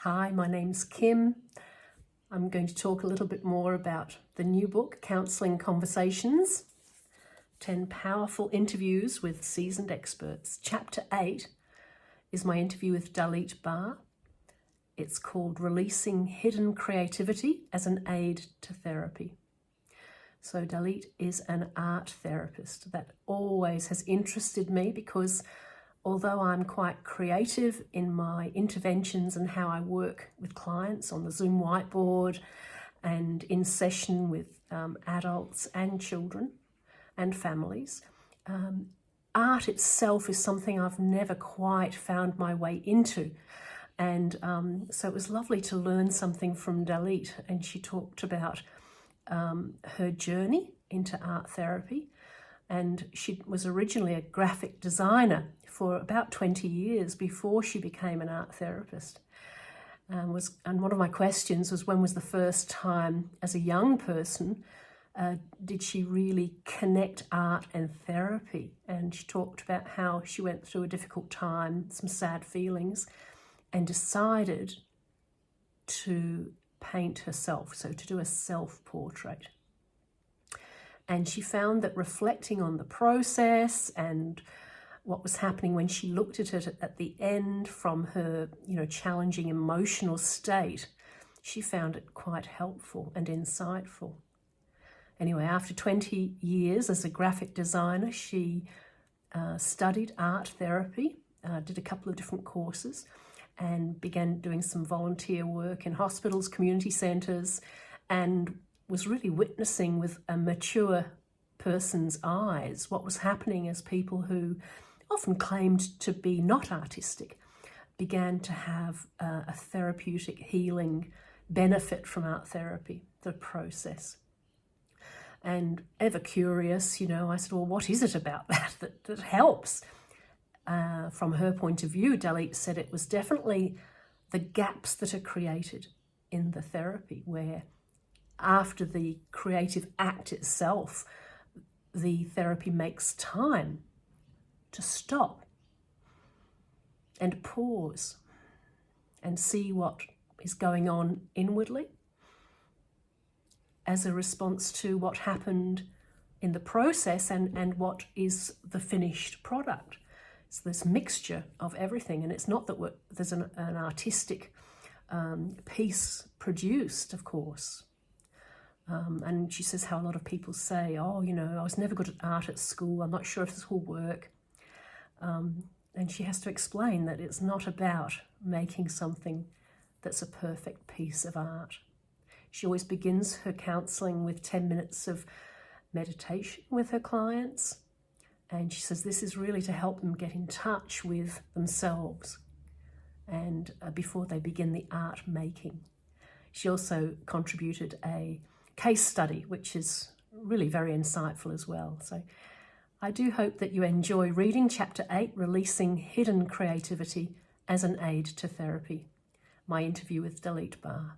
Hi, my name's Kim. I'm going to talk a little bit more about the new book, Counselling Conversations, 10 powerful interviews with seasoned experts. Chapter 8 is my interview with Dalit Bar. It's called Releasing Hidden Creativity as an Aid to Therapy. So Dalit is an art therapist. That always has interested me because although I'm quite creative in my interventions and how I work with clients on the Zoom whiteboard and in session with adults and children and families, art itself is something I've never quite found my way into. And so it was lovely to learn something from Dalit, and she talked about her journey into art therapy. And she was originally a graphic designer for about 20 years before she became an art therapist. And one of my questions was, when was the first time as a young person did she really connect art and therapy? And she talked about how she went through a difficult time, some sad feelings, and decided to paint herself, so to do a self-portrait. And she found that reflecting on the process and what was happening when she looked at it at the end from her, challenging emotional state, she found it quite helpful and insightful. Anyway, after 20 years as a graphic designer, she studied art therapy, did a couple of different courses, and began doing some volunteer work in hospitals, community centres, and was really witnessing with a mature person's eyes what was happening as people who often claimed to be not artistic began to have a therapeutic healing benefit from art therapy, the process. And ever curious, I said, well, what is it about that helps? From her point of view, Dalit said it was definitely the gaps that are created in the therapy, where after the creative act itself, the therapy makes time to stop and pause and see what is going on inwardly as a response to what happened in the process and what is the finished product. It's this mixture of everything, and it's not that there's an artistic piece produced, of course. And she says how a lot of people say, I was never good at art at school, I'm not sure if this will work. And she has to explain that it's not about making something that's a perfect piece of art. She always begins her counselling with 10 minutes of meditation with her clients. And she says this is really to help them get in touch with themselves and before they begin the art making. She also contributed a case study, which is really very insightful as well. So I do hope that you enjoy reading Chapter 8, Releasing Hidden Creativity as an Aid to Therapy, my interview with Dalit Bar.